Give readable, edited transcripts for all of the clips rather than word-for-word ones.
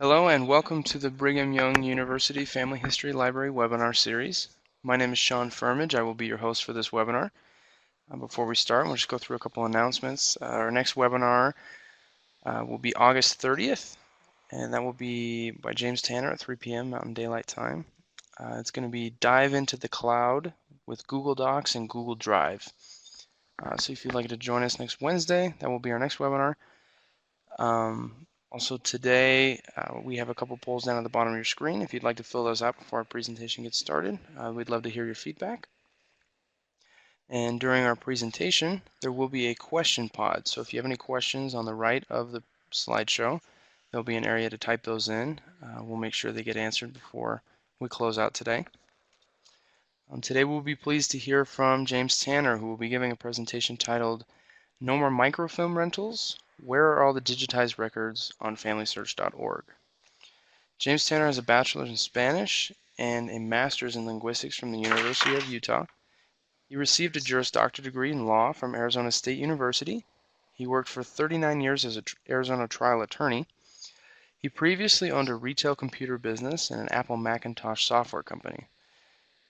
Hello and welcome to the Brigham Young University Family History Library webinar series. My name is Sean Firmage. I will be your host for this webinar. Before we start, we'll just go through a couple announcements. Our next webinar will be August 30th, and that will be by James Tanner at 3 p.m. Mountain Daylight Time. It's going to be Dive into the Cloud with Google Docs and Google Drive. So if you'd like to join us next Wednesday, that will be our next webinar. Also today, we have a couple polls down at the bottom of your screen. If you'd like to fill those out before our presentation gets started, we'd love to hear your feedback. And during our presentation, there will be a question pod. So if you have any questions on the right of the slideshow, there'll be an area to type those in. We'll make sure they get answered before we close out today. Today we'll be pleased to hear from James Tanner, who will be giving a presentation titled No More Microfilm Rentals? Where are all the digitized records on FamilySearch.org? James Tanner has a bachelor's in Spanish and a master's in linguistics from the University of Utah. He received a Juris Doctor degree in law from Arizona State University. He worked for 39 years as an Arizona trial attorney. He previously owned a retail computer business and an Apple Macintosh software company.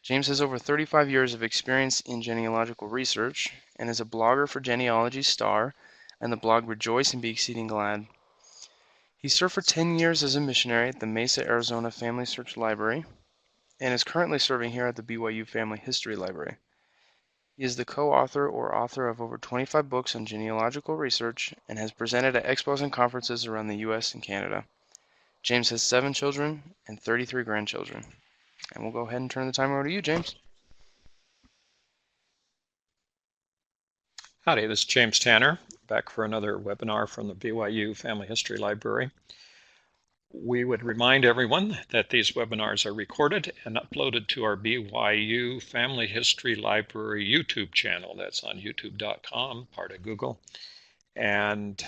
James has over 35 years of experience in genealogical research and is a blogger for Genealogy Star and the blog Rejoice and Be Exceeding Glad. He served for 10 years as a missionary at the Mesa, Arizona Family Search Library and is currently serving here at the BYU Family History Library. He is the co-author or author of over 25 books on genealogical research and has presented at expos and conferences around the U.S. and Canada. James has 7 children and 33 grandchildren. And we'll go ahead and turn the time over to you, James. Howdy, this is James Tanner, back for another webinar from the BYU Family History Library. We would remind everyone that these webinars are recorded and uploaded to our BYU Family History Library YouTube channel. That's on youtube.com, part of Google. And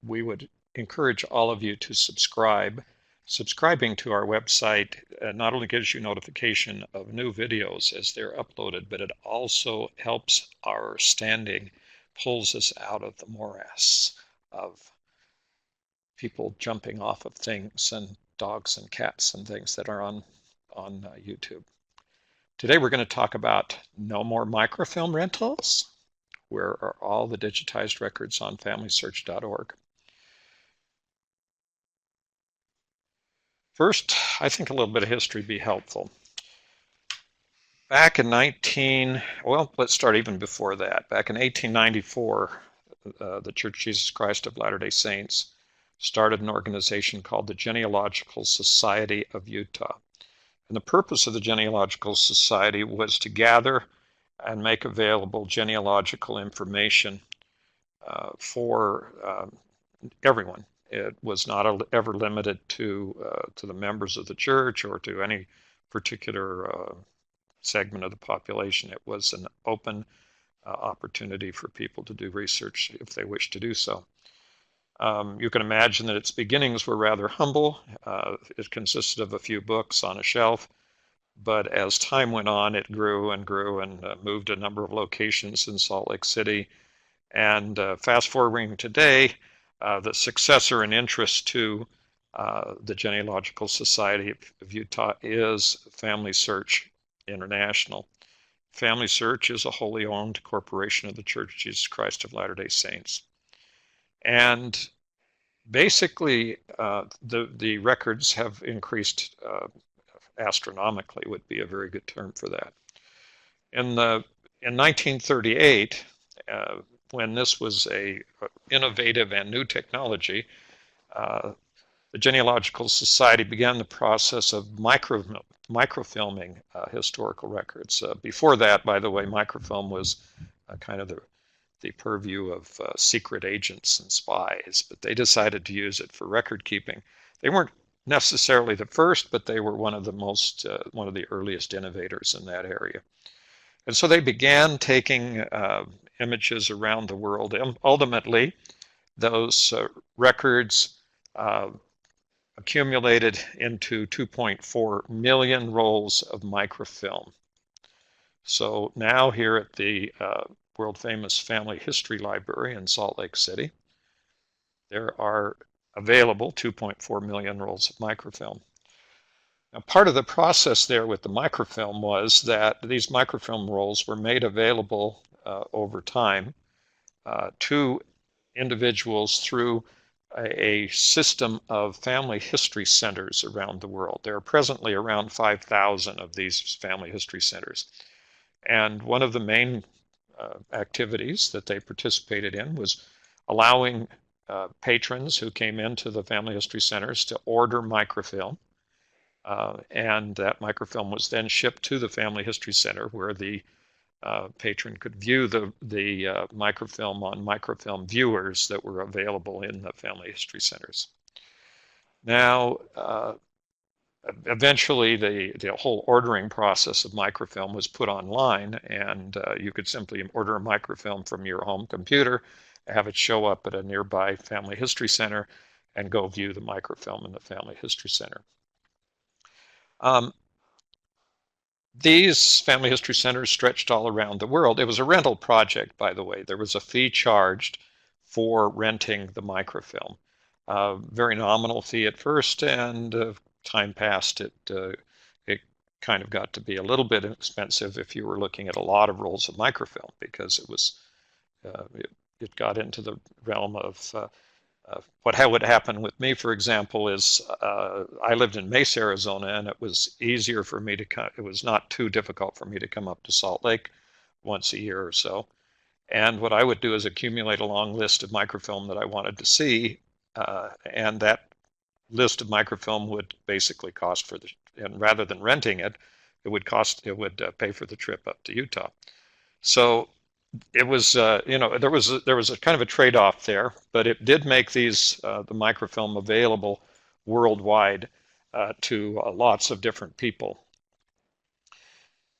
we would encourage all of you to subscribe. Subscribing to our website not only gives you notification of new videos as they're uploaded, but it also helps our standing, pulls us out of the morass of people jumping off of things and dogs and cats and things that are on YouTube. Today we're going to talk about no more microfilm rentals. Where are all the digitized records on FamilySearch.org? First, I think a little bit of history would be helpful. Back in let's start even before that. Back in 1894, the Church of Jesus Christ of Latter-day Saints started an organization called the Genealogical Society of Utah. And the purpose of the Genealogical Society was to gather and make available genealogical information for everyone. It was not ever limited to the members of the church or to any particular segment of the population. It was an open opportunity for people to do research if they wish to do so. You can imagine that its beginnings were rather humble. It consisted of a few books on a shelf, but as time went on, it grew and grew and moved a number of locations in Salt Lake City. And fast forwarding today, the successor in interest to the Genealogical Society of Utah is FamilySearch International. FamilySearch is a wholly owned corporation of the Church of Jesus Christ of Latter-day Saints. And basically, the records have increased astronomically, would be a very good term for that. In 1938, when this was a innovative and new technology, the Genealogical Society began the process of microfilming historical records. Before that, by the way, microfilm was kind of the purview of secret agents and spies, but they decided to use it for record keeping. They weren't necessarily the first, but they were one of the earliest innovators in that area. And so they began taking images around the world. And ultimately, those records accumulated into 2.4 million rolls of microfilm. So now here at the world famous Family History Library in Salt Lake City, there are available, 2.4 million rolls of microfilm. Now, part of the process there with the microfilm was that these microfilm rolls were made available over time to individuals through a system of family history centers around the world. There are presently around 5,000 of these family history centers. And one of the main activities that they participated in was allowing patrons who came into the family history centers to order microfilm. And that microfilm was then shipped to the Family History Center, where the patron could view the microfilm on microfilm viewers that were available in the Family History Centers. Now, eventually, the whole ordering process of microfilm was put online, and you could simply order a microfilm from your home computer, have it show up at a nearby Family History Center, and go view the microfilm in the Family History Center. These family history centers stretched all around the world. It was a rental project, by the way. There was a fee charged for renting the microfilm. Very nominal fee at first, and time passed, it kind of got to be a little bit expensive if you were looking at a lot of rolls of microfilm, because it got into the realm of what would happen with me, for example, is I lived in Mesa, Arizona, and it was easier for me to come. It was not too difficult for me to come up to Salt Lake once a year or so. And what I would do is accumulate a long list of microfilm that I wanted to see, and that list of microfilm would basically cost for and rather than renting it, it would pay for the trip up to Utah. So it was, there was a kind of a trade-off there, but it did make the microfilm available worldwide to lots of different people.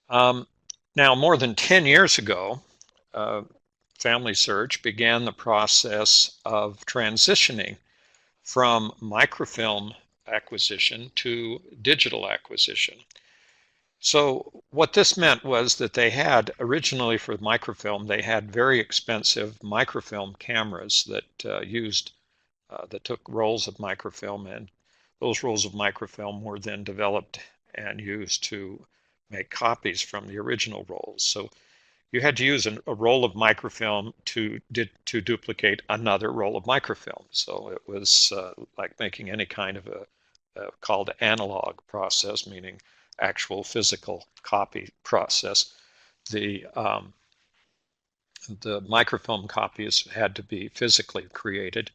Now, more than 10 years ago, FamilySearch began the process of transitioning from microfilm acquisition to digital acquisition. So what this meant was that they had, originally for microfilm, they had very expensive microfilm cameras that that took rolls of microfilm, and those rolls of microfilm were then developed and used to make copies from the original rolls. So you had to use a roll of microfilm to duplicate another roll of microfilm. So it was like making any kind of a called analog process, meaning actual physical copy process. The microfilm copies had to be physically created,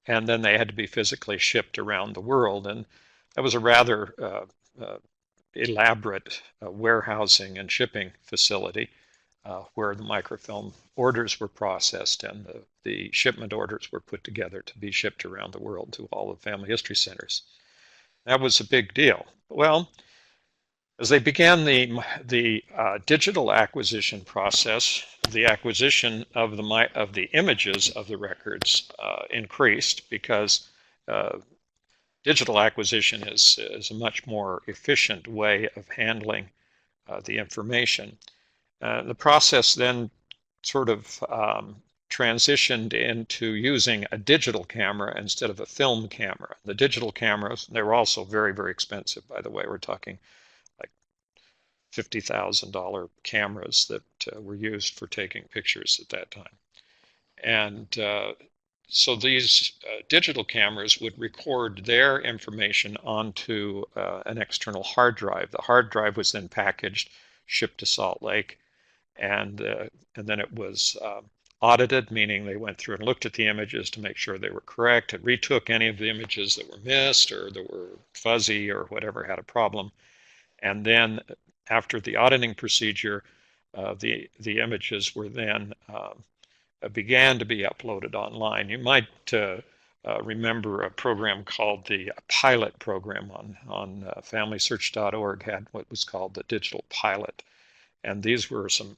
and then they had to be physically shipped around the world. And that was a rather elaborate warehousing and shipping facility where the microfilm orders were processed and the shipment orders were put together to be shipped around the world to all the family history centers. That was a big deal. Well, as they began the digital acquisition process, the acquisition of the images of the records increased, because digital acquisition is a much more efficient way of handling the information. The process then sort of transitioned into using a digital camera instead of a film camera. The digital cameras, they were also very, very expensive, by the way. We're talking like $50,000 cameras that were used for taking pictures at that time. And so these digital cameras would record their information onto an external hard drive. The hard drive was then packaged, shipped to Salt Lake, and then it was audited, meaning they went through and looked at the images to make sure they were correct, and retook any of the images that were missed or that were fuzzy or whatever had a problem. And then after the auditing procedure, the images were then began to be uploaded online. You might remember a program called the Pilot program on FamilySearch.org had what was called the Digital Pilot. And these were some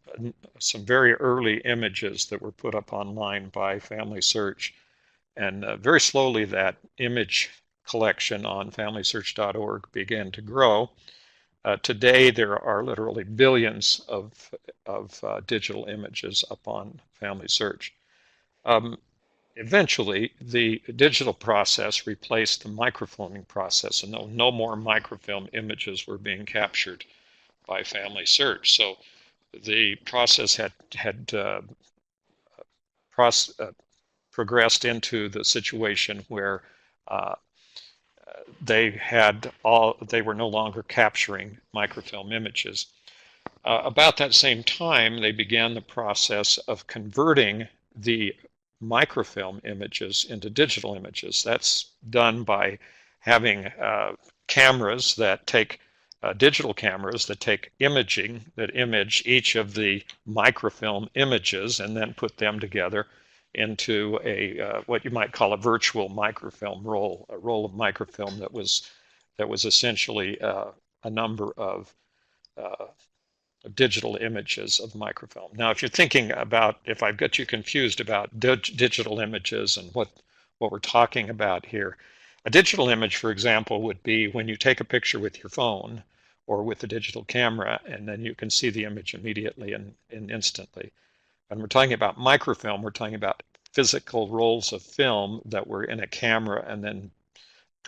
very early images that were put up online by FamilySearch. And very slowly that image collection on FamilySearch.org began to grow. Today, there are literally billions of digital images up on FamilySearch. eventually the digital process replaced the microfilming process, and no more microfilm images were being captured by FamilySearch. So the process had progressed into the situation where uh, they were no longer capturing microfilm images. About that same time, they began the process of converting the microfilm images into digital images. That's done by having cameras that take digital cameras that take imaging, that image each of the microfilm images and then put them together into a what you might call a virtual microfilm roll, a roll of microfilm that was essentially a number of uh, digital images of microfilm. Now, if you're thinking about, if I've got you confused about digital images and what we're talking about here, a digital image, for example, would be when you take a picture with your phone or with a digital camera, and then you can see the image immediately and instantly. When we're talking about microfilm, we're talking about physical rolls of film that were in a camera and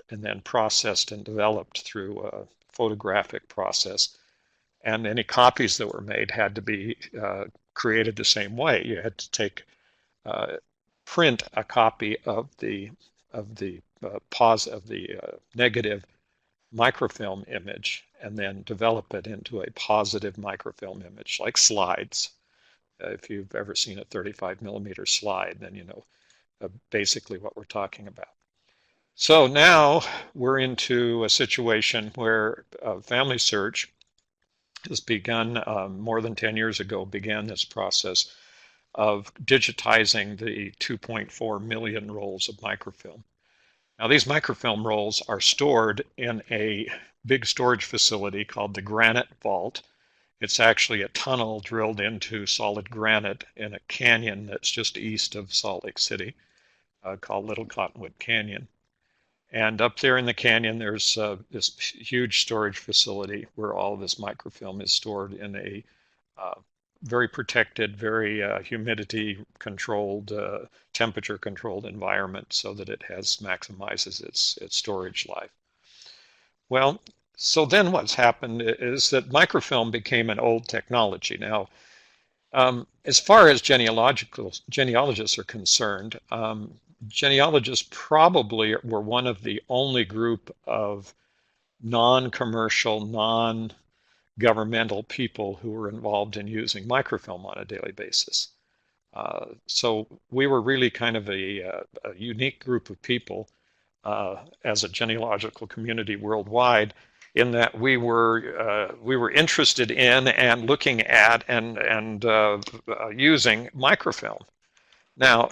then processed and developed through a photographic process, and any copies that were made had to be created the same way. You had to uh, print a copy of the negative microfilm image and then develop it into a positive microfilm image, like slides. If you've ever seen a 35 millimeter slide, then you know basically what we're talking about. So now we're into a situation where FamilySearch has begun, more than 10 years ago, began this process of digitizing the 2.4 million rolls of microfilm. Now, these microfilm rolls are stored in a big storage facility called the Granite Vault. It's actually a tunnel drilled into solid granite in a canyon that's just east of Salt Lake City, called Little Cottonwood Canyon. And up there in the canyon, there's this huge storage facility where all of this microfilm is stored in a uh, very protected, very humidity controlled, temperature controlled environment so that it maximizes its storage life. Well, so then what's happened is that microfilm became an old technology. Now, as far as genealogists are concerned, genealogists probably were one of the only group of non-commercial, non-governmental people who were involved in using microfilm on a daily basis. So we were really kind of a unique group of people as a genealogical community worldwide, in that we were interested in and looking at and using microfilm. Now,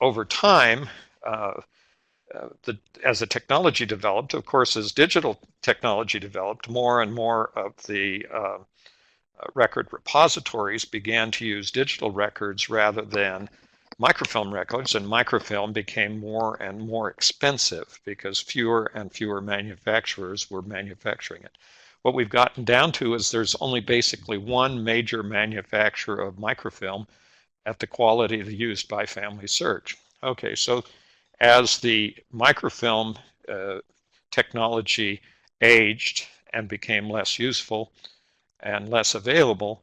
over time, uh, as the technology developed, of course, as digital technology developed, more and more of the record repositories began to use digital records rather than microfilm records, and microfilm became more and more expensive because fewer and fewer manufacturers were manufacturing it. What we've gotten down to is there's only basically one major manufacturer of microfilm at the quality used by FamilySearch. Okay, so as the microfilm uh, technology aged and became less useful and less available,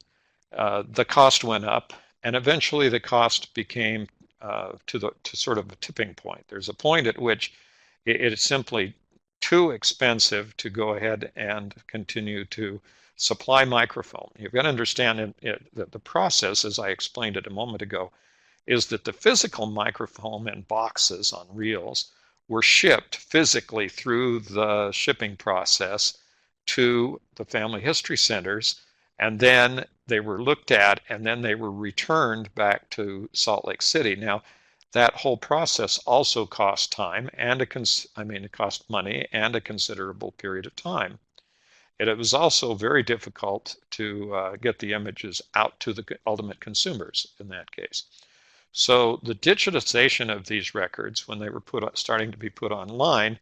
the cost went up, and eventually the cost became to sort of a tipping point. There's a point at which it is simply too expensive to go ahead and continue to supply microfilm. You've got to understand that the process, as I explained it a moment ago, is that the physical microfilm in boxes on reels were shipped physically through the shipping process to the family history centers, and then they were looked at, and then they were returned back to Salt Lake City. Now, that whole process also cost time and it cost money and a considerable period of time. And it was also very difficult to get the images out to the ultimate consumers in that case. So the digitization of these records, when they were starting to be put online,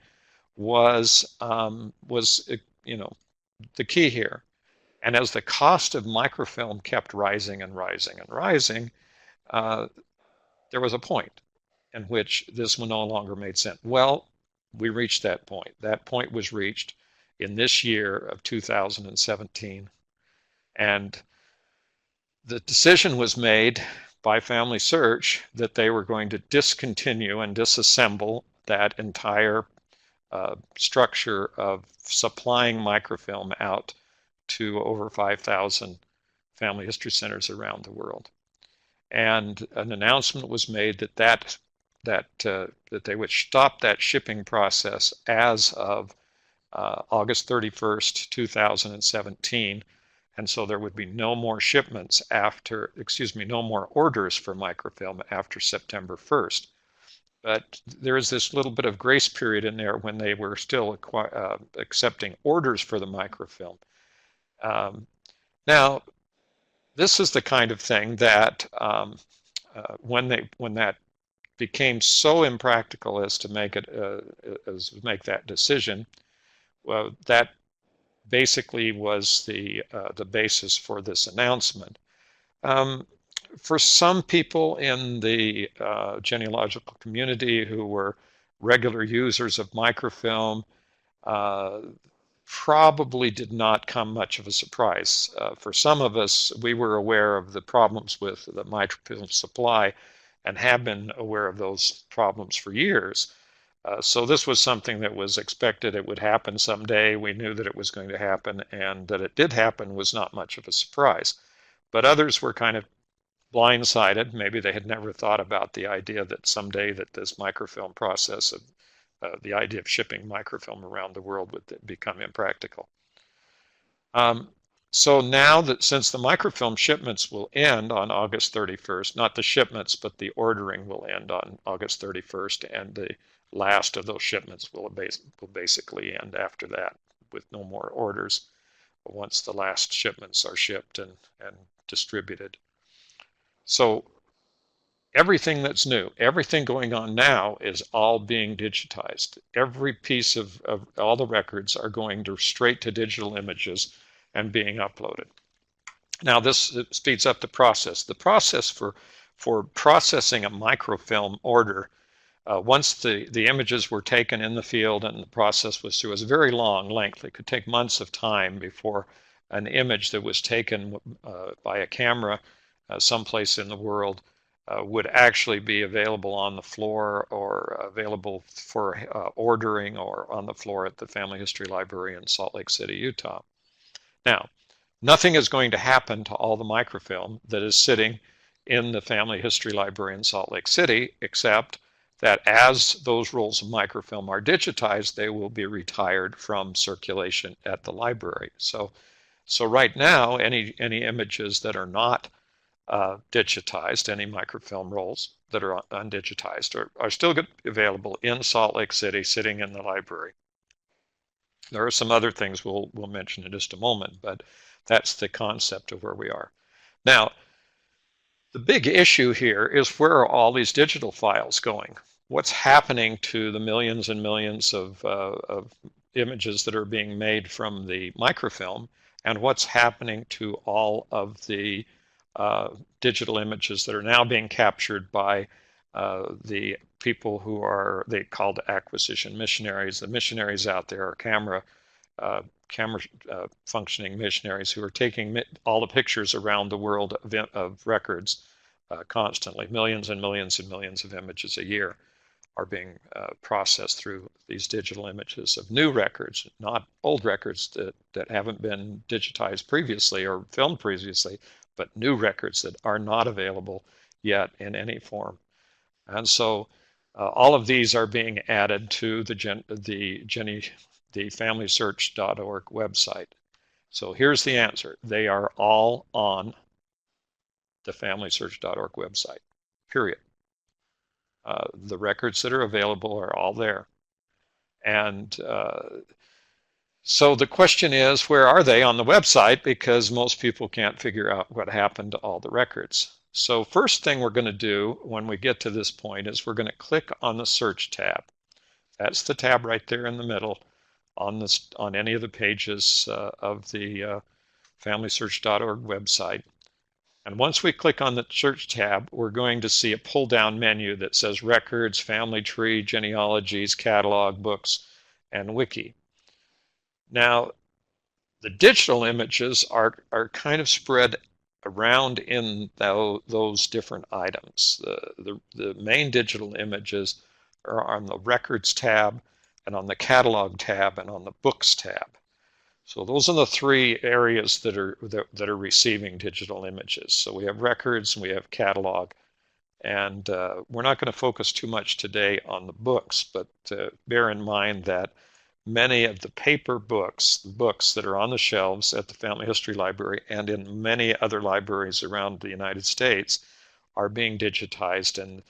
was the key here. And as the cost of microfilm kept rising and rising and rising, uh, there was a point. in which this no longer made sense. Well, we reached that point. That point was reached in this year of 2017, and the decision was made by FamilySearch that they were going to discontinue and disassemble that entire structure of supplying microfilm out to over 5,000 family history centers around the world. And an announcement was made that they would stop that shipping process as of August 31st, 2017. And so there would be no more shipments after, no more orders for microfilm after September 1st. But there is this little bit of grace period in there when they were still accepting orders for the microfilm. Now, this is the kind of thing that when that became so impractical as to make that decision, well, that basically was the basis for this announcement. For some people in the genealogical community who were regular users of microfilm, probably did not come much of a surprise. For some of us, we were aware of the problems with the microfilm supply and have been aware of those problems for years. So this was something that was expected. It would happen someday. We knew that it was going to happen, and that it did happen was not much of a surprise. But others were kind of blindsided. Maybe they had never thought about the idea that someday that this microfilm process of the idea of shipping microfilm around the world would become impractical. So now that since the microfilm shipments will end on August 31st, not the shipments, but the ordering will end on August 31st, and the last of those shipments will basically end after that with no more orders once the last shipments are shipped and distributed. So everything that's new, everything going on now is all being digitized. Every piece of all the records are going straight to digital images and being uploaded. Now this speeds up the process. The process for processing a microfilm order, once the images were taken in the field and the process was through, was very long, lengthy. It could take months of time before an image that was taken by a camera someplace in the world would actually be available on the floor or available for ordering or on the floor at the Family History Library in Salt Lake City, Utah. Now, nothing is going to happen to all the microfilm that is sitting in the Family History Library in Salt Lake City, except that as those rolls of microfilm are digitized, they will be retired from circulation at the library. So right now, any images that are not digitized, any microfilm rolls that are undigitized are still available in Salt Lake City, sitting in the library. There are some other things we'll mention in just a moment, but that's the concept of where we are. Now, the big issue here is, where are all these digital files going? What's happening to the millions and millions of images that are being made from the microfilm, and what's happening to all of the digital images that are now being captured by the people who are called acquisition missionaries. The missionaries out there are camera functioning missionaries who are taking all the pictures around the world of records constantly. Millions and millions and millions of images a year are being processed through these digital images of new records, not old records that haven't been digitized previously or filmed previously, but new records that are not available yet in any form. And so all of these are being added to the FamilySearch.org website. So here's the answer. They are all on the FamilySearch.org website, period. The records that are available are all there. And so the question is, where are they on the website? Because most people can't figure out what happened to all the records. So first thing we're going to do when we get to this point is we're going to click on the Search tab. That's the tab right there in the middle on any of the pages of the FamilySearch.org website. And once we click on the Search tab, we're going to see a pull-down menu that says Records, Family Tree, Genealogies, Catalog, Books, and Wiki. Now, the digital images are kind of spread around in those different items. The main digital images are on the Records tab and on the Catalog tab and on the Books tab. So those are the three areas that are receiving digital images. So we have Records and we have Catalog, and we're not going to focus too much today on the books, but bear in mind that many of the paper books, the books that are on the shelves at the Family History Library and in many other libraries around the United States, are being digitized. And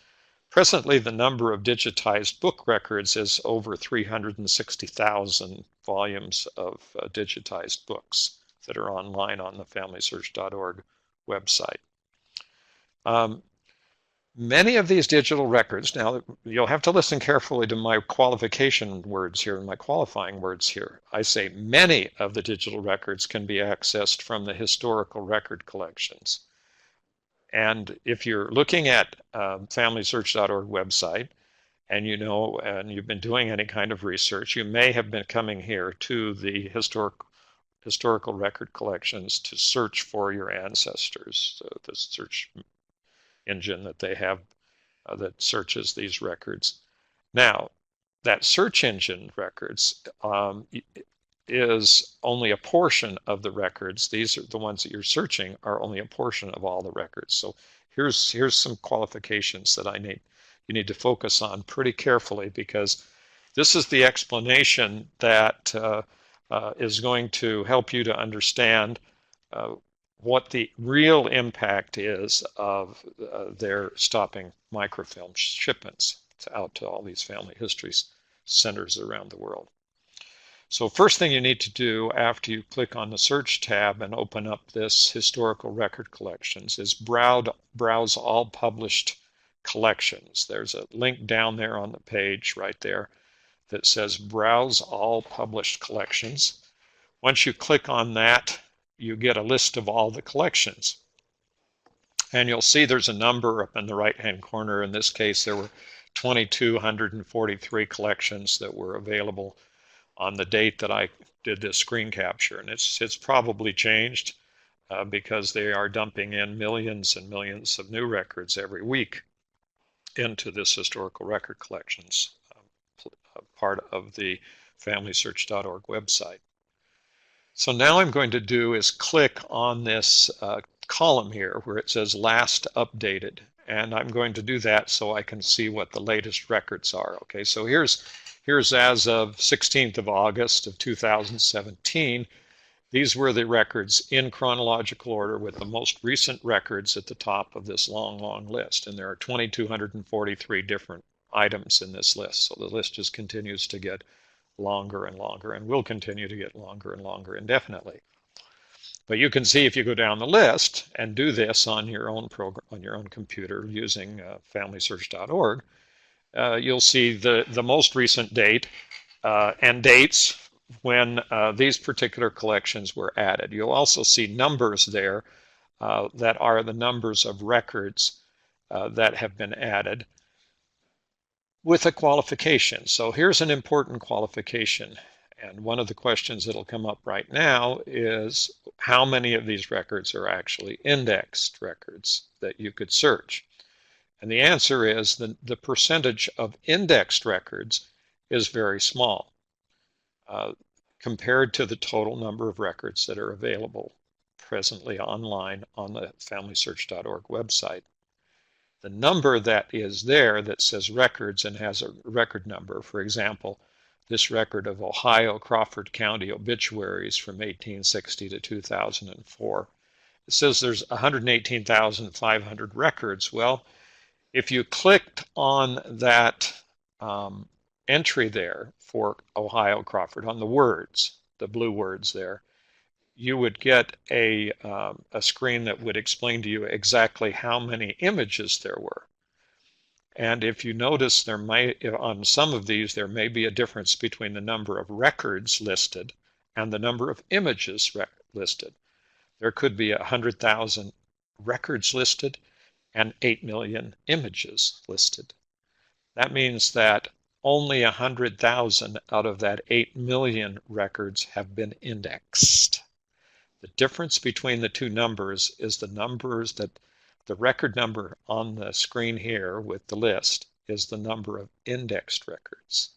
presently, the number of digitized book records is over 360,000 volumes of digitized books that are online on the FamilySearch.org website. Many of these digital records, now you'll have to listen carefully to my qualification words here and my qualifying words here. I say many of the digital records can be accessed from the historical record collections. And if you're looking at FamilySearch.org website, and you've been doing any kind of research, you may have been coming here to the historical record collections to search for your ancestors. So the search engine that they have that searches these records. Now, that search engine records is only a portion of the records. These are the ones that you're searching are only a portion of all the records. So here's some qualifications that you need to focus on pretty carefully, because this is the explanation that is going to help you to understand what the real impact is of their stopping microfilm shipments out to all these family history centers around the world. So first thing you need to do after you click on the Search tab and open up this historical record collections is browse all published collections. There's a link down there on the page right there that says Browse all published collections. Once you click on that, you get a list of all the collections. And you'll see there's a number up in the right-hand corner. In this case, there were 2,243 collections that were available on the date that I did this screen capture. And it's probably changed because they are dumping in millions and millions of new records every week into this historical record collections part of the FamilySearch.org website. So now I'm going to do is click on this column here where it says last updated, and I'm going to do that so I can see what the latest records are. Okay, so here's as of 16th of August of 2017. These were the records in chronological order with the most recent records at the top of this long list, and there are 2,243 different items in this list. So the list just continues to get longer and longer, and will continue to get longer and longer indefinitely. But you can see if you go down the list and do this on your own program, on your own computer using FamilySearch.org, you'll see the most recent date and dates when these particular collections were added. You'll also see numbers there that are the numbers of records that have been added, with a qualification. So here's an important qualification. And one of the questions that'll come up right now is how many of these records are actually indexed records that you could search? And the answer is the percentage of indexed records is very small compared to the total number of records that are available presently online on the FamilySearch.org website. The number that is there that says records and has a record number, for example, this record of Ohio Crawford County obituaries from 1860 to 2004, it says there's 118,500 records. Well, if you clicked on that entry there for Ohio Crawford, on the words, the blue words there, you would get a screen that would explain to you exactly how many images there were. And if you notice, there may, on some of these, there may be a difference between the number of records listed and the number of images listed. There could be 100,000 records listed and 8 million images listed. That means that only 100,000 out of that 8 million records have been indexed. The difference between the two numbers is the numbers that the record number on the screen here with the list is the number of indexed records.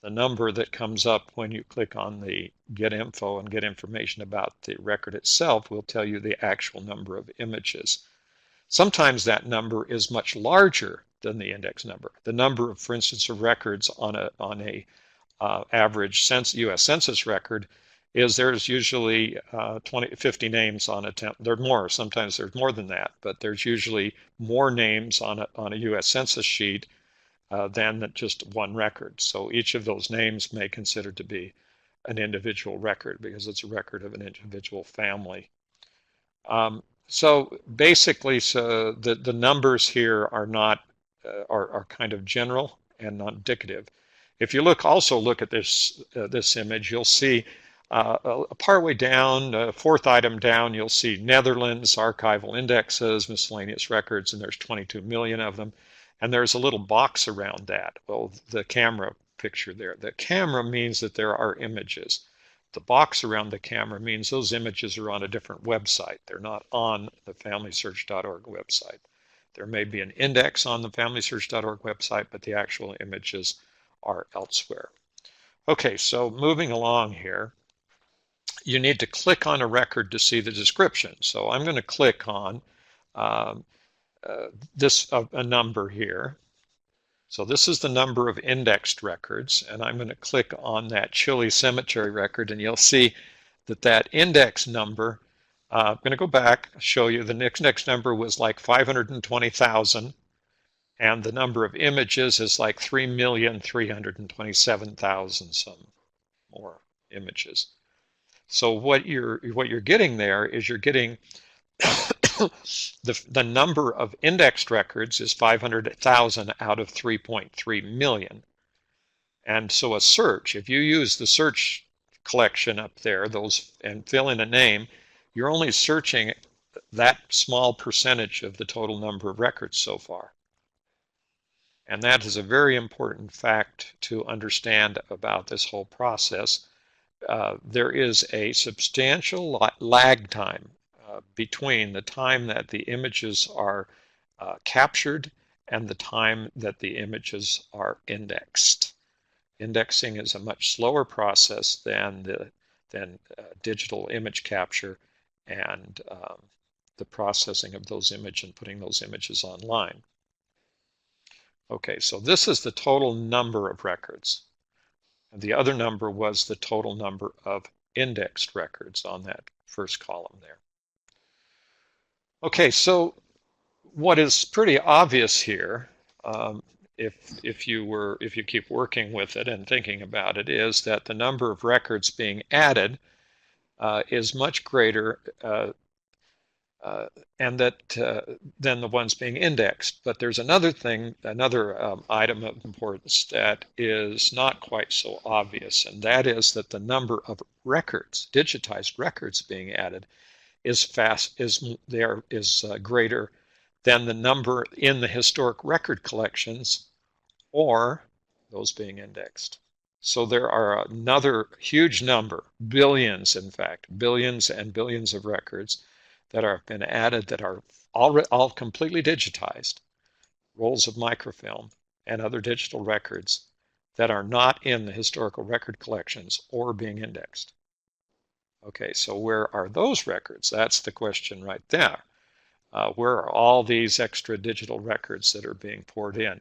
The number that comes up when you click on the Get Info and get information about the record itself will tell you the actual number of images. Sometimes that number is much larger than the index number. The number of, for instance, of records on a average U.S. Census record is there's usually 50 names on a there are more. Sometimes there's more than that, but there's usually more names on a U.S. Census sheet than just one record. So each of those names may consider to be an individual record because it's a record of an individual family. So basically, so the numbers here are not are kind of general and not indicative. If you also look at this this image, you'll see partway down, fourth item down, you'll see Netherlands archival indexes, miscellaneous records, and there's 22 million of them. And there's a little box around that. Well, the camera picture there. The camera means that there are images. The box around the camera means those images are on a different website. They're not on the FamilySearch.org website. There may be an index on the FamilySearch.org website, but the actual images are elsewhere. Okay, so moving along here, you need to click on a record to see the description. So I'm going to click on a number here. So this is the number of indexed records, and I'm going to click on that Chile Cemetery record, and you'll see that that index number, I'm going to go back, show you the next number was like 520,000, and the number of images is like 3,327,000 some more images. So what you're getting there is you're getting the number of indexed records is 500,000 out of 3.3 million. And so a search, if you use the search collection up there, those, and fill in a name, you're only searching that small percentage of the total number of records so far. And that is a very important fact to understand about this whole process. There is a substantial lag time between the time that the images are captured and the time that the images are indexed. Indexing is a much slower process than digital image capture and the processing of those images and putting those images online. Okay, so this is the total number of records. And the other number was the total number of indexed records on that first column there. Okay, so what is pretty obvious here, if you keep working with it and thinking about it, is that the number of records being added is much greater and that than the ones being indexed. But there's another thing, another item of importance that is not quite so obvious, and that is that the number of records, digitized records being added, is greater than the number in the historic record collections or those being indexed. So there are another huge number, billions in fact, billions and billions of records that have been added that are all completely digitized, rolls of microfilm and other digital records that are not in the historical record collections or being indexed. Okay, so where are those records? That's the question right there. Where are all these extra digital records that are being poured in?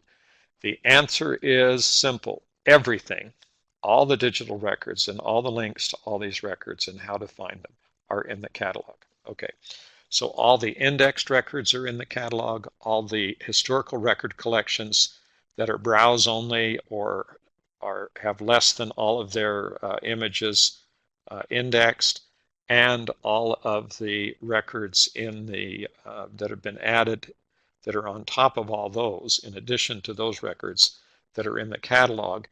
The answer is simple. Everything, all the digital records and all the links to all these records and how to find them are in the catalog. Okay, so all the indexed records are in the catalog, all the historical record collections that are browse only or have less than all of their images indexed, and all of the records in the that have been added that are on top of all those, in addition to those records that are in the catalog,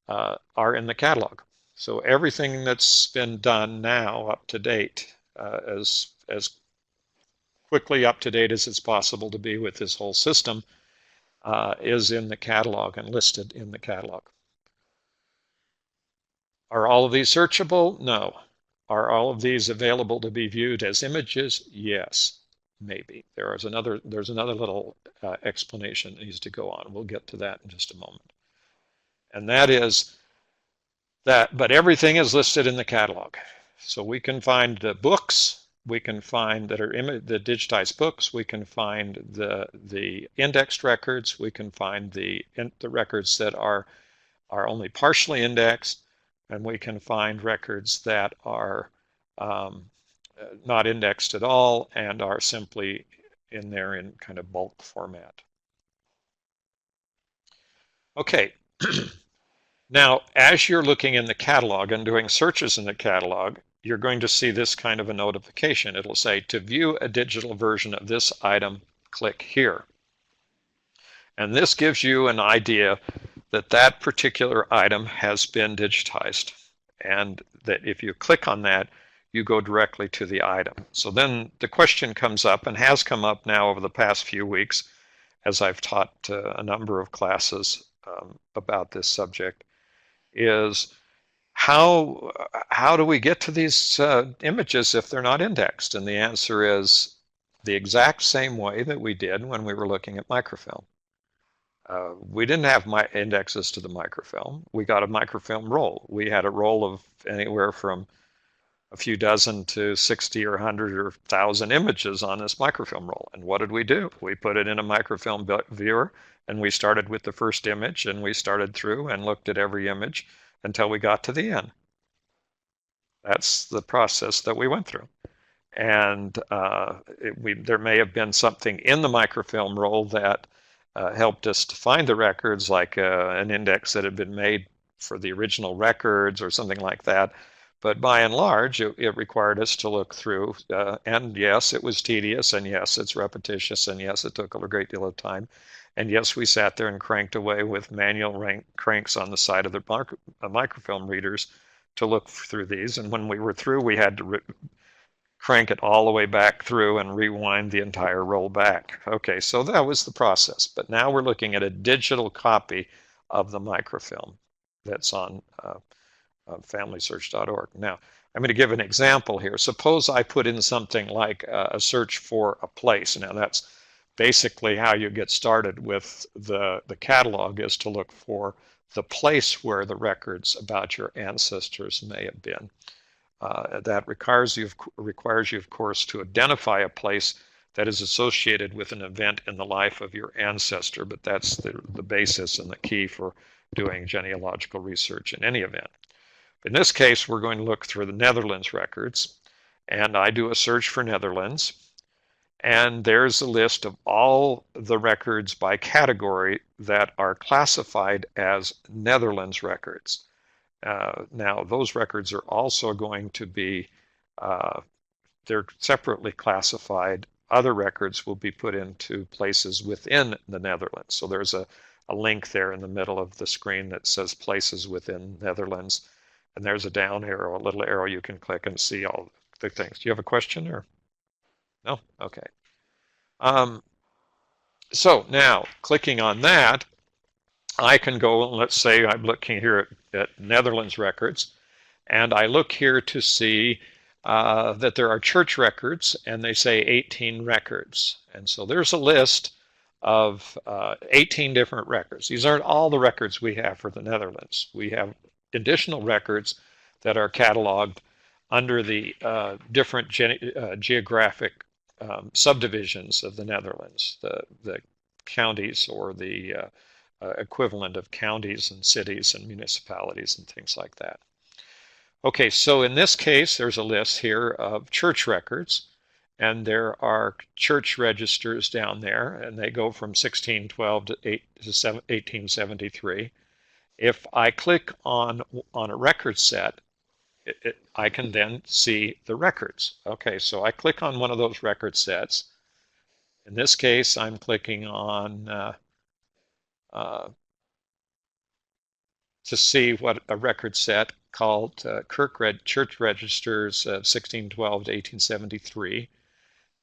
are in the catalog. So everything that's been done now up to date as quickly up to date as it's possible to be with this whole system, is in the catalog and listed in the catalog. Are all of these searchable? No. Are all of these available to be viewed as images? Yes, maybe. There's another little explanation that needs to go on. We'll get to that in just a moment. And that is that, but everything is listed in the catalog. So we can find the books, we can find that are the digitized books, we can find the indexed records, we can find the records that are only partially indexed, and we can find records that are not indexed at all and are simply in there in kind of bulk format. Okay. Now, as you're looking in the catalog and doing searches in the catalog, you're going to see this kind of a notification. It'll say, to view a digital version of this item, click here. And this gives you an idea that that particular item has been digitized, and that if you click on that, you go directly to the item. So then the question comes up, and has come up now over the past few weeks, as I've taught a number of classes about this subject, is how do we get to these images if they're not indexed? And the answer is the exact same way that we did when we were looking at microfilm. We didn't have indexes to the microfilm. We got a microfilm roll. We had a roll of anywhere from a few dozen to 60 or 100 or 1,000 images on this microfilm roll. And what did we do? We put it in a microfilm viewer, and we started with the first image, and we started through and looked at every image until we got to the end. That's the process that we went through. And there may have been something in the microfilm roll that helped us to find the records, like an index that had been made for the original records or something like that. But by and large, it required us to look through, and yes, it was tedious, and yes, it's repetitious, and yes, it took a great deal of time. And yes, we sat there and cranked away with manual cranks on the side of the microfilm readers to look through these. And when we were through, we had to crank it all the way back through and rewind the entire roll back. Okay, so that was the process. But now we're looking at a digital copy of the microfilm that's on FamilySearch.org. Now, I'm going to give an example here. Suppose I put in something like a search for a place. Now, that's basically how you get started with the catalog, is to look for the place where the records about your ancestors may have been. That requires you, of course, to identify a place that is associated with an event in the life of your ancestor, but that's the basis and the key for doing genealogical research in any event. In this case, we're going to look through the Netherlands records, and I do a search for Netherlands, and there's a list of all the records by category that are classified as Netherlands records. Now, those records are also going to be, they're separately classified. Other records will be put into places within the Netherlands. So there's a link there in the middle of the screen that says places within Netherlands. And there's a down arrow, a little arrow you can click and see all the things. Do you have a question or? No? Okay. So now, clicking on that, I can go, let's say I'm looking here at Netherlands records, and I look here to see that there are church records, and they say 18 records. And so there's a list of 18 different records. These aren't all the records we have for the Netherlands. We have additional records that are cataloged under the different geographic subdivisions of the Netherlands, the counties, or the equivalent of counties and cities and municipalities and things like that. Okay, so in this case, there's a list here of church records, and there are church registers down there, and they go from 1612 to 1873. If I click on a record set, I can then see the records. Okay, so I click on one of those record sets. In this case, I'm clicking on to see what a record set called Church Registers 1612 to 1873.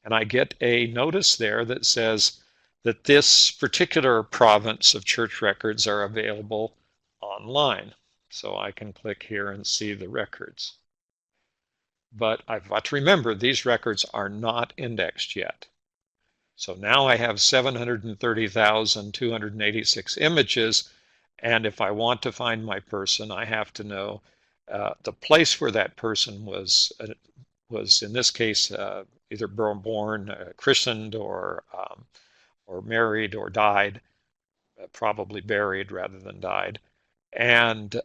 And I get a notice there that says that this particular province of church records are available online. So I can click here and see the records. But I've got to remember these records are not indexed yet. So now I have 730,286 images, and if I want to find my person, I have to know the place where that person was in this case either born, christened, or married, or died, probably buried rather than died. And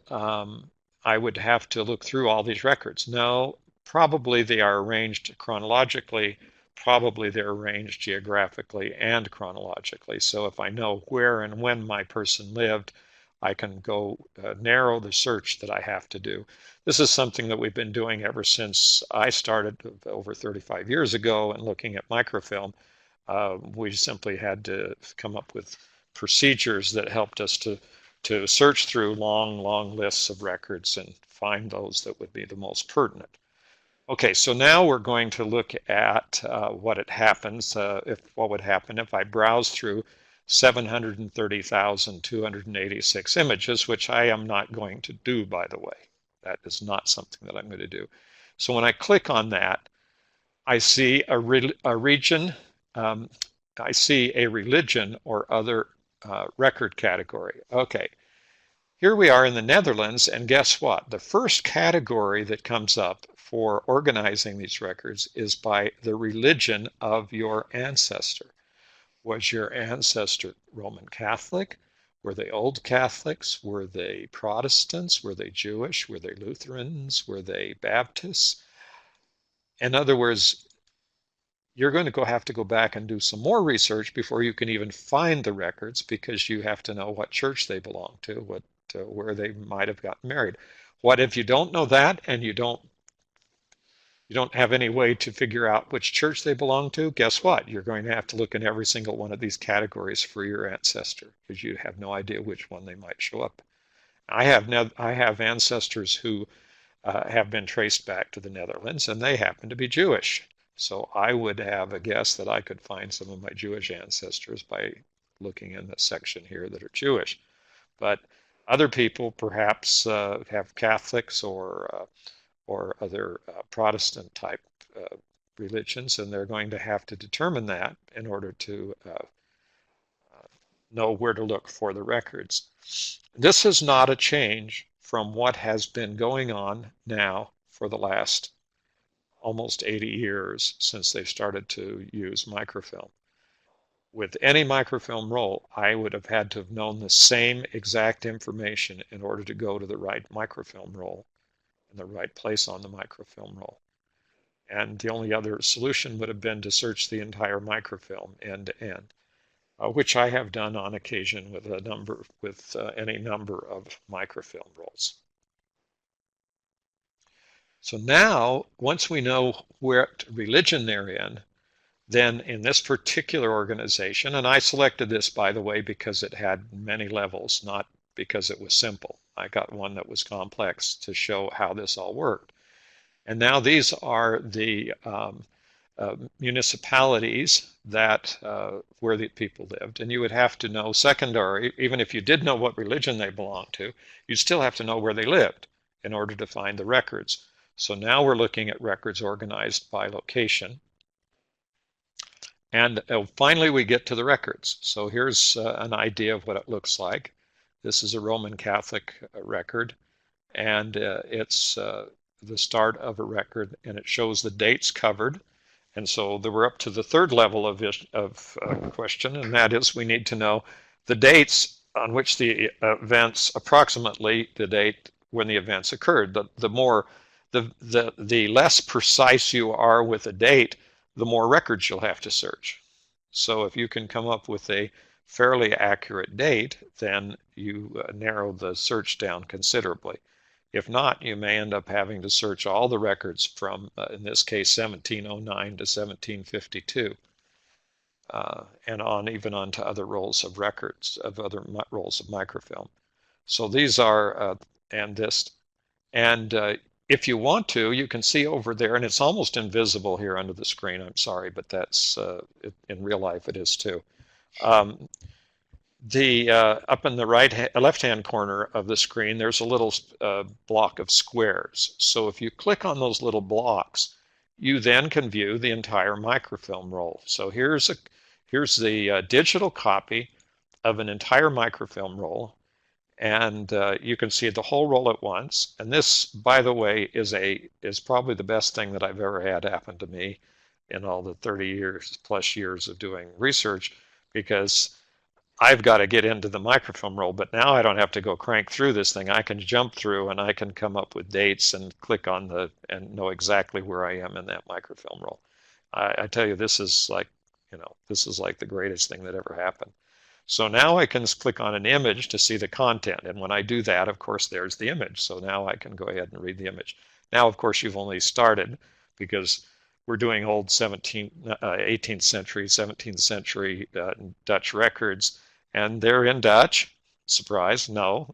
I would have to look through all these records. No, probably they are arranged chronologically, probably they're arranged geographically and chronologically. So if I know where and when my person lived, I can go narrow the search that I have to do. This is something that we've been doing ever since I started over 35 years ago and looking at microfilm. We simply had to come up with procedures that helped us to search through long, long lists of records and find those that would be the most pertinent. Okay, so now we're going to look at what would happen if I browse through 730,286 images, which I am not going to do, by the way. That is not something that I'm going to do. So when I click on that, I see a region, I see a religion or other record category. Okay, here we are in the Netherlands, and guess what? The first category that comes up for organizing these records is by the religion of your ancestor. Was your ancestor Roman Catholic? Were they Old Catholics? Were they Protestants? Were they Jewish? Were they Lutherans? Were they Baptists? In other words, you're going to have to go back and do some more research before you can even find the records, because you have to know what church they belong to, where they might have gotten married. What if you don't know that and you don't have any way to figure out which church they belong to? Guess what? You're going to have to look in every single one of these categories for your ancestor, because you have no idea which one they might show up. I have ancestors who have been traced back to the Netherlands, and they happen to be Jewish. So I would have a guess that I could find some of my Jewish ancestors by looking in the section here that are Jewish. But other people perhaps have Catholics or other Protestant type religions, and they're going to have to determine that in order to know where to look for the records. This is not a change from what has been going on now for the last almost 80 years since they started to use microfilm. With any microfilm roll, I would have had to have known the same exact information in order to go to the right microfilm roll in the right place on the microfilm roll. And the only other solution would have been to search the entire microfilm end to end, which I have done on occasion with any number of microfilm rolls. So now, once we know what religion they're in, then in this particular organization, and I selected this, by the way, because it had many levels, not because it was simple. I got one that was complex to show how this all worked. And now these are the municipalities that where the people lived, and you would have to know secondary, even if you did know what religion they belonged to, you'd still have to know where they lived in order to find the records. So now we're looking at records organized by location. And finally we get to the records. So here's an idea of what it looks like. This is a Roman Catholic record, and it's the start of a record, and it shows the dates covered. And so we're up to the third level of question, and that is we need to know the dates on which the events, approximately the date when the events occurred. The less precise you are with a date, the more records you'll have to search. So if you can come up with a fairly accurate date, then you narrow the search down considerably. If not, you may end up having to search all the records from, in this case, 1709 to 1752, and even on to other rolls of records, of other rolls of microfilm. So these are, and if you want to, you can see over there, and it's almost invisible here under the screen. I'm sorry, but that's in real life it is too. Um, the up in the left-hand corner of the screen, there's a little block of squares. So if you click on those little blocks, you then can view the entire microfilm roll. So here's the digital copy of an entire microfilm roll, and you can see the whole roll at once. And this, by the way, is probably the best thing that I've ever had happen to me in all the 30 years plus years of doing research, because I've got to get into the microfilm roll, but now I don't have to go crank through this thing. I can jump through and I can come up with dates and click on and know exactly where I am in that microfilm roll. I tell you, this is like, this is like the greatest thing that ever happened. So now I can click on an image to see the content. And when I do that, of course, there's the image. So now I can go ahead and read the image. Now, of course, you've only started, because we're doing old 18th century, 17th century Dutch records, and they're in Dutch. Surprise, no.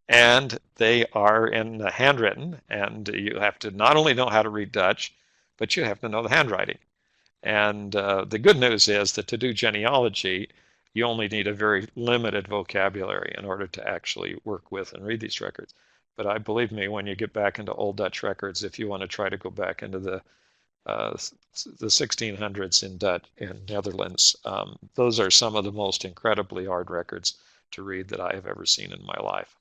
And they are in handwritten, and you have to not only know how to read Dutch, but you have to know the handwriting. And the good news is that to do genealogy, you only need a very limited vocabulary in order to actually work with and read these records. But I believe me, when you get back into old Dutch records, if you want to try to go back into the 1600s in Netherlands, those are some of the most incredibly hard records to read that I have ever seen in my life.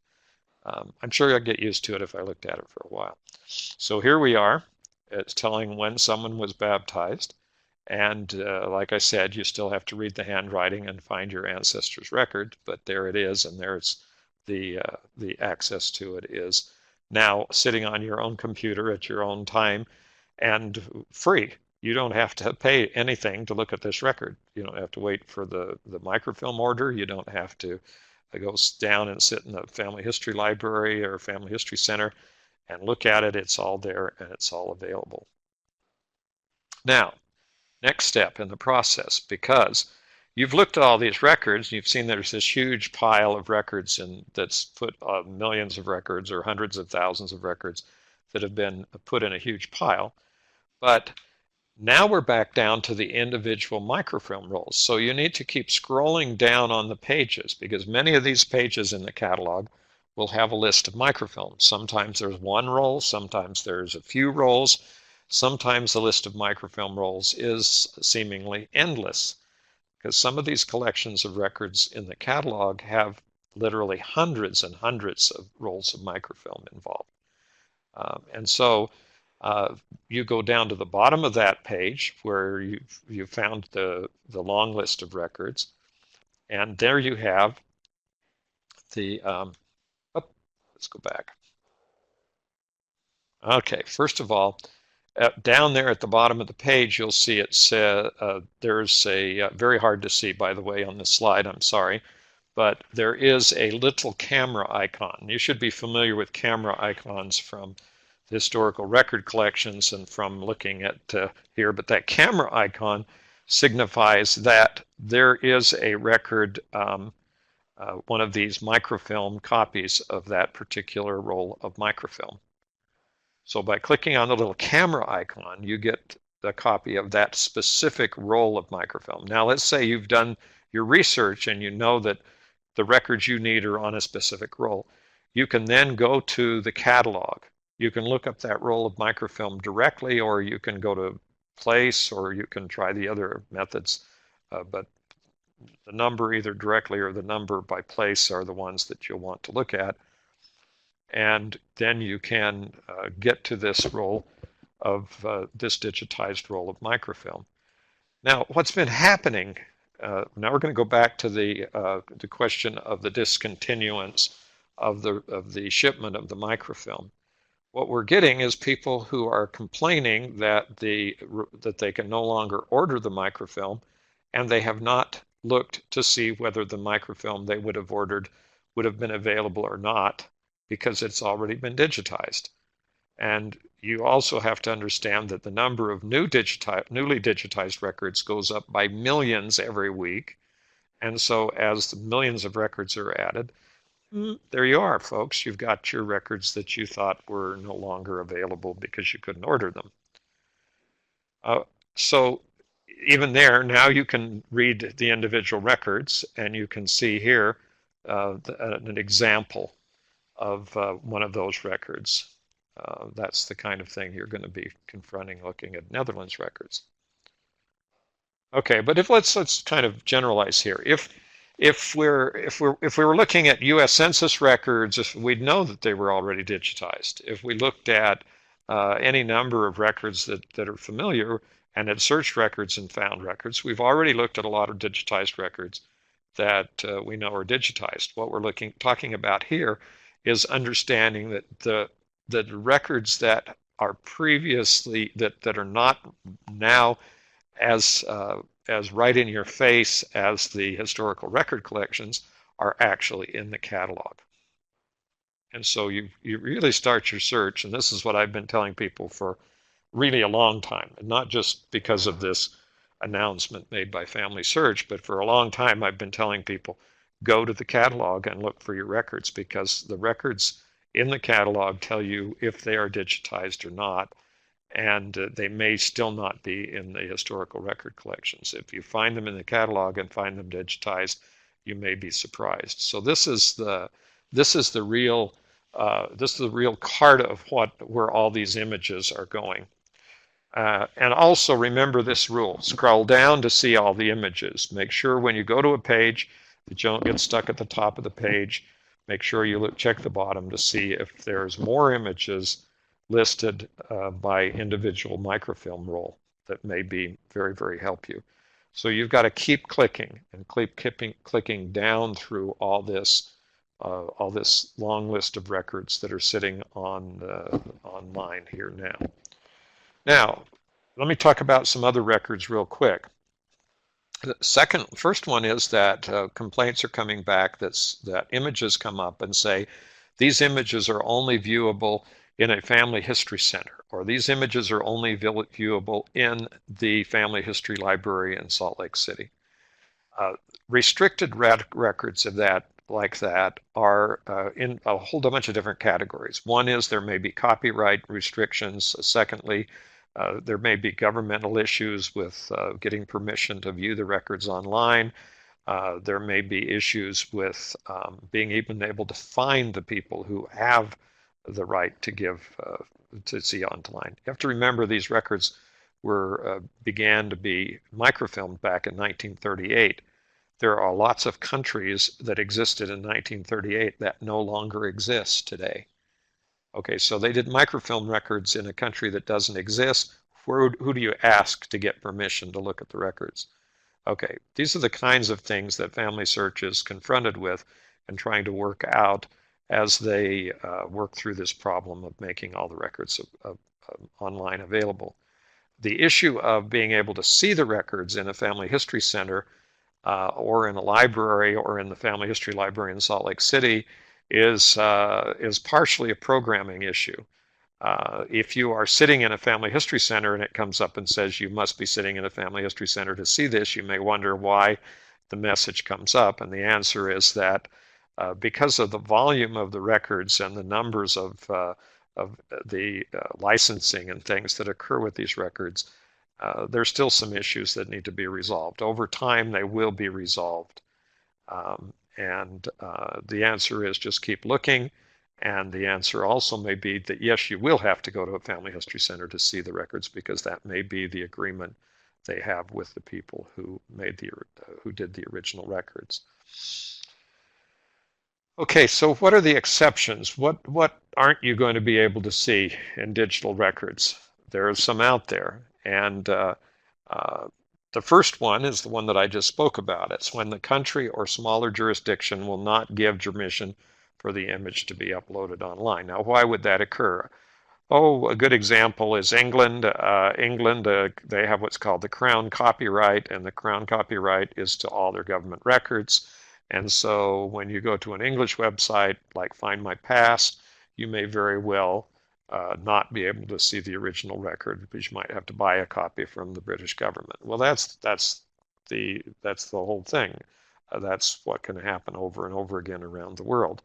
I'm sure I'd get used to it if I looked at it for a while. So here we are. It's telling when someone was baptized. And like I said, you still have to read the handwriting and find your ancestor's record, but there it is, and there's the access to it is now sitting on your own computer at your own time and free. You don't have to pay anything to look at this record. You don't have to wait for the microfilm order. You don't have to go down and sit in the Family History Library or Family History Center and look at it. It's all there and it's all available. Now, next step in the process, because you've looked at all these records, you've seen there's this huge pile of records that's put millions of records or hundreds of thousands of records that have been put in a huge pile. But now we're back down to the individual microfilm rolls. So you need to keep scrolling down on the pages, because many of these pages in the catalog will have a list of microfilms. Sometimes there's one roll, sometimes there's a few rolls. Sometimes the list of microfilm rolls is seemingly endless, because some of these collections of records in the catalog have literally hundreds and hundreds of rolls of microfilm involved. And so you go down to the bottom of that page where you found the long list of records, and there you have the, let's go back. Okay, first of all, down there at the bottom of the page, you'll see it says, there's a, very hard to see, by the way, on this slide, I'm sorry, but there is a little camera icon. You should be familiar with camera icons from historical record collections and from looking at here, but that camera icon signifies that there is a record, one of these microfilm copies of that particular roll of microfilm. So by clicking on the little camera icon, you get a copy of that specific roll of microfilm. Now let's say you've done your research and you know that the records you need are on a specific roll. You can then go to the catalog. You can look up that roll of microfilm directly, or you can go to place, or you can try the other methods. But the number either directly or the number by place are the ones that you'll want to look at. And then you can get to this roll of this digitized roll of microfilm. Now, what's been happening, now we're going to go back to the question of the discontinuance of the shipment of the microfilm. What we're getting is people who are complaining that they can no longer order the microfilm, and they have not looked to see whether the microfilm they would have ordered would have been available or not, because it's already been digitized. And you also have to understand that the number of newly digitized records goes up by millions every week. And so as the millions of records are added, There you are, folks. You've got your records that you thought were no longer available because you couldn't order them. Uh, so even there, now you can read the individual records, and you can see here an example of one of those records. That's the kind of thing you're going to be confronting looking at Netherlands records. Okay, but if let's kind of generalize here. If we were looking at U.S. Census records, if we'd know that they were already digitized. If we looked at any number of records that are familiar and had searched records and found records, we've already looked at a lot of digitized records that we know are digitized. What we're talking about here is understanding that the records that are previously that are not now as as right in your face as the historical record collections are actually in the catalog. And so you really start your search, and this is what I've been telling people for really a long time, and not just because of this announcement made by FamilySearch, but for a long time I've been telling people, go to the catalog and look for your records, because the records in the catalog tell you if they are digitized or not, and they may still not be in the historical record collections. If you find them in the catalog and find them digitized, you may be surprised. So this is the real card of where all these images are going. And also remember this rule: scroll down to see all the images. Make sure when you go to a page that you don't get stuck at the top of the page. Make sure you check the bottom to see if there's more images listed by individual microfilm roll that may be very help you. So you've got to keep clicking and keep clicking down through all this long list of records that are sitting online here now. Now, let me talk about some other records real quick. The first one is that complaints are coming back that images come up and say these images are only viewable in a family history center, or these images are only viewable in the family history library in Salt Lake City. Restricted records of that like that are in a whole bunch of different categories. One is there may be copyright restrictions. Secondly, there may be governmental issues with getting permission to view the records online. There may be issues with being even able to find the people who have the right to see online. You have to remember these records began to be microfilmed back in 1938. There are lots of countries that existed in 1938 that no longer exist today. Okay, so they did microfilm records in a country that doesn't exist. Who do you ask to get permission to look at the records? Okay, these are the kinds of things that FamilySearch is confronted with and trying to work out as they work through this problem of making all the records online available. The issue of being able to see the records in a family history center or in a library or in the Family History Library in Salt Lake City is partially a programming issue. If you are sitting in a family history center and it comes up and says you must be sitting in a family history center to see this, you may wonder why the message comes up. And the answer is that because of the volume of the records and the numbers of the licensing and things that occur with these records, there's still some issues that need to be resolved. Over time, they will be resolved. And the answer is just keep looking. And the answer also may be that, yes, you will have to go to a family history center to see the records, because that may be the agreement they have with the people who did the original records. Okay, so what are the exceptions? What aren't you going to be able to see in digital records? There are some out there. And the first one is the one that I just spoke about. It's when the country or smaller jurisdiction will not give permission for the image to be uploaded online. Now, why would that occur? Oh, a good example is England. England, they have what's called the Crown copyright, and the Crown copyright is to all their government records. And so when you go to an English website like Find My Past, you may very well not be able to see the original record, because you might have to buy a copy from the British government. Well, that's the whole thing. That's what can happen over and over again around the world.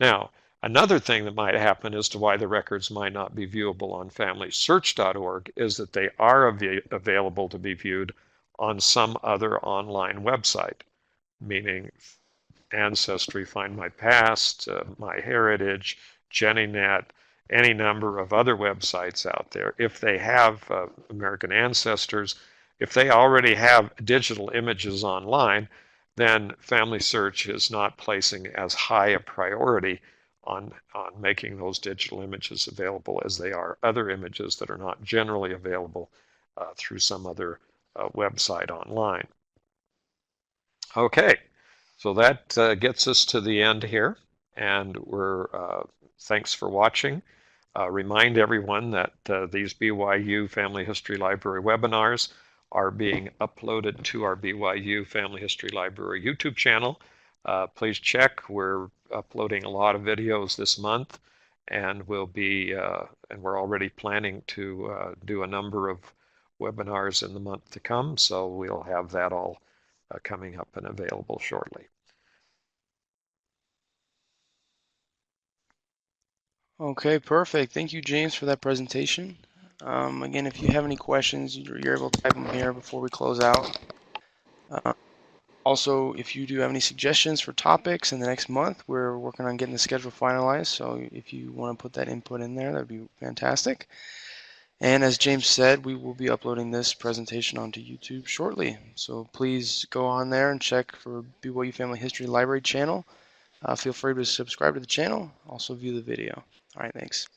Now, another thing that might happen as to why the records might not be viewable on FamilySearch.org is that they are available to be viewed on some other online website, meaning Ancestry, Find My Past, MyHeritage, JennyNet, any number of other websites out there. If they have American ancestors, if they already have digital images online, then FamilySearch is not placing as high a priority on making those digital images available as they are other images that are not generally available through some other website online. Okay, so that gets us to the end here, and thanks for watching. Remind everyone that these BYU Family History Library webinars are being uploaded to our BYU Family History Library YouTube channel. Please check. We're uploading a lot of videos this month, and we're already planning to do a number of webinars in the month to come. So we'll have that all coming up and available shortly. Okay, perfect. Thank you, James, for that presentation. Again, if you have any questions, you're able to type them here before we close out. Also, if you do have any suggestions for topics in the next month, we're working on getting the schedule finalized. So if you want to put that input in there, that'd be fantastic. And as James said, we will be uploading this presentation onto YouTube shortly. So please go on there and check for BYU Family History Library channel. Feel free to subscribe to the channel. Also view the video. All right, thanks.